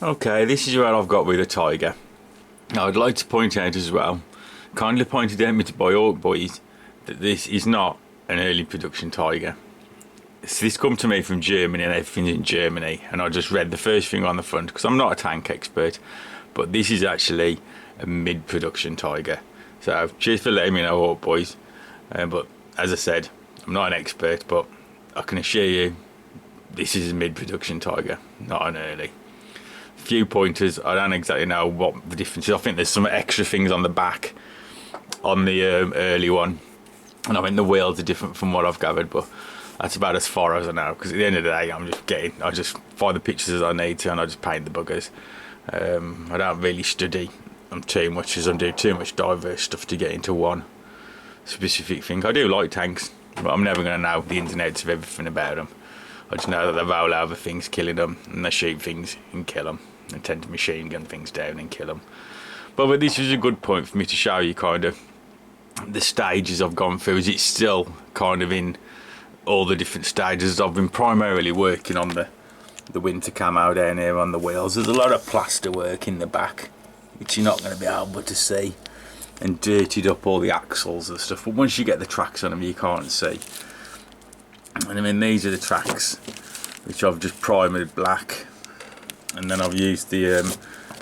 Okay, this is where I've got with the Tiger. Now, I'd like to point out as well, kindly pointed out me to by Orc Boys, that this is not an early production Tiger. So this come to me from Germany and everything's in Germany, and I just read the first thing on the front because I'm not a tank expert, but this is actually a mid-production Tiger. So cheers for letting me know, Orc Boys. But as I said, I'm not an expert, but I can assure you this is a mid-production Tiger, not an early. Few pointers, I don't exactly know what the difference is. I think there's some extra things on the back on the early one, and I mean the wheels are different from what I've gathered, but that's about as far as I know, because at the end of the day I just find the pictures as I need to and I just paint the buggers. I don't really study them too much, as I do too much diverse stuff to get into one specific thing. I do like tanks, but I'm never going to know the ins and outs of everything about them. I just know that they roll over things, killing them, and they shoot things and kill them. They tend to machine gun things down and kill them. But this is a good point for me to show you kind of the stages I've gone through. Is it's still kind of in all the different stages. I've been primarily working on the winter camo down here on the wheels. There's a lot of plaster work in the back, which you're not going to be able to see, and dirtied up all the axles and stuff. But once you get the tracks on them, you can't see. And I mean, these are the tracks which I've just primed black, and then I've used the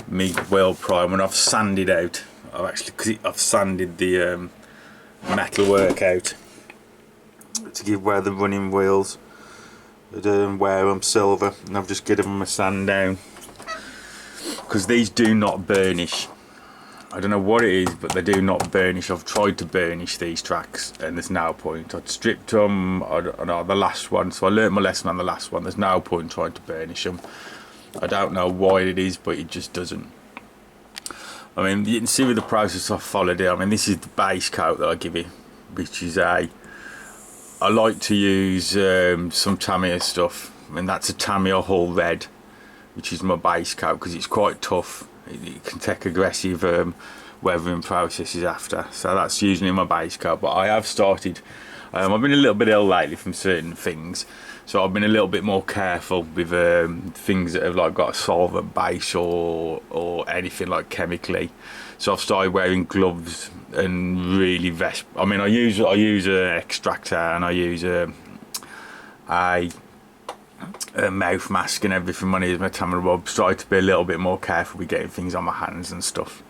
MIG weld primer, and I've sanded out. I've sanded the metal work out to give where the running wheels wear them silver, and I've just given them a sand down because these do not burnish. I don't know what it is, but they do not burnish. I've tried to burnish these tracks and there's no point. I'd stripped them on the last one, so I learnt my lesson on the last one. There's no point trying to burnish them. I don't know why it is, but it just doesn't. I mean, you can see with the process I've followed here. I mean, this is the base coat that I give it, which is I like to use some Tamiya stuff. I mean, that's a Tamiya Hull Red, which is my base coat because it's quite tough. It can take aggressive weathering processes after, so that's usually my base coat. But I have started, I've been a little bit ill lately from certain things, so I've been a little bit more careful with things that have like got a solvent base or anything like chemically. So I've started wearing gloves and really vest. I mean, I use an extractor, and I use a mouth mask and everything when I use my Tamiya Bob. Started to be a little bit more careful with getting things on my hands and stuff.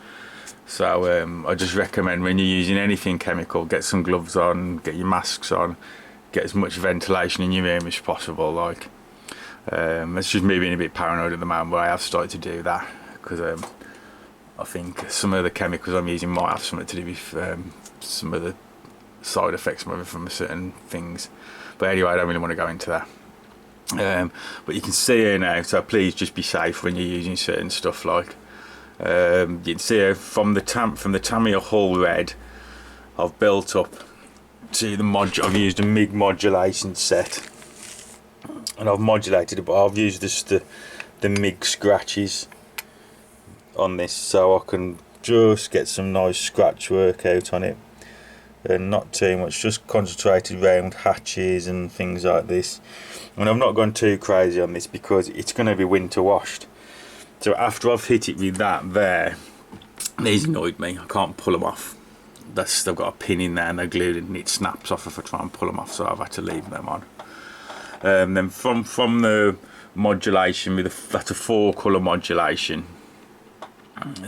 So I just recommend when you're using anything chemical, get some gloves on, get your masks on, get as much ventilation in your room as possible. Like, it's just me being a bit paranoid at the moment, but I have started to do that because I think some of the chemicals I'm using might have something to do with some of the side effects from certain things. But anyway, I don't really want to go into that. But you can see here now, so please just be safe when you're using certain stuff. Like you can see here from the Tamiya Hull Red, I've built up to the I've used a MIG modulation set, and I've modulated it, but I've used the MIG scratches on this, so I can just get some nice scratch work out on it, and not too much, just concentrated around hatches and things like this. And I've not gone too crazy on this because it's going to be winter washed. So after I've hit it with that there, these annoyed me. I can't pull them off. They've got a pin in there and they're glued, and it snaps off if I try and pull them off, so I've had to leave them on. Then from the modulation, that's a 4-colour modulation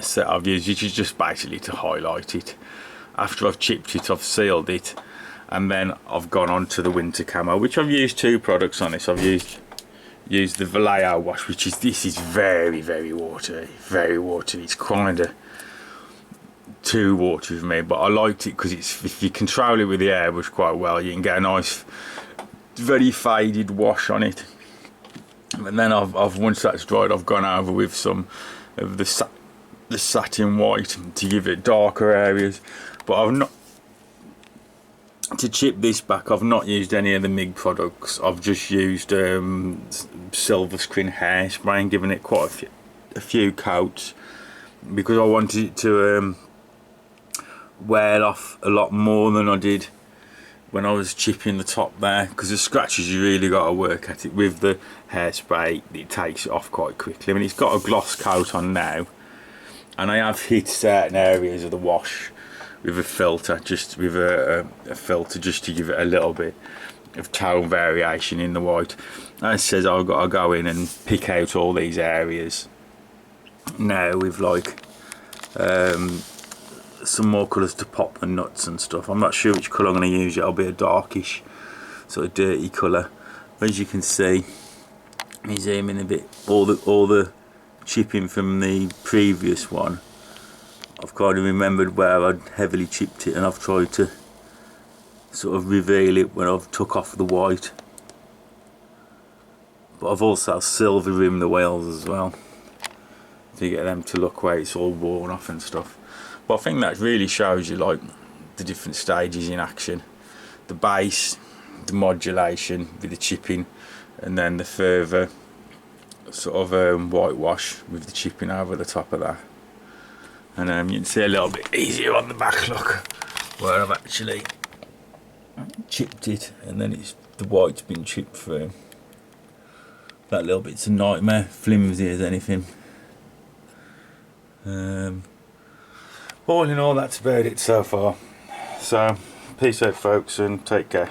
set I've used, which is just basically to highlight it. After I've chipped it, I've sealed it, and then I've gone on to the winter camo, which I've used 2 products on this. I've used the Vallejo wash, which is very, very watery, very watery. It's kind of too watery for me, but I liked it because if you control it with the airbrush quite well, you can get a nice, very faded wash on it. And then I've once that's dried, I've gone over with some of the satin white to give it darker areas. But I've not, to chip this back, I've not used any of the MIG products. I've just used silver screen hairspray and given it quite a few coats because I wanted it to wear off a lot more than I did when I was chipping the top there, because the scratches you really got to work at it with the hairspray. It takes it off quite quickly. I mean, it's got a gloss coat on now, and I have hit certain areas of the wash with a filter, just with a filter, just to give it a little bit of tone variation in the white. And it says I've got to go in and pick out all these areas now with like some more colours to pop the nuts and stuff. I'm not sure which colour I'm going to use yet. It'll be a darkish sort of dirty colour. As you can see, let me zoom in a bit, all the chipping from the previous one, I've kind of remembered where I'd heavily chipped it, and I've tried to sort of reveal it when I've took off the white. But I've also silver rimmed the wheels as well to get them to look where it's all worn off and stuff. But I think that really shows you like the different stages in action. The base, the modulation with the chipping, and then the further sort of whitewash with the chipping over the top of that. And you can see a little bit easier on the back, look, where I've actually chipped it, and then the white's been chipped through. That little bit's a nightmare, flimsy as anything. All in all, that's about it so far. So peace out folks, and take care.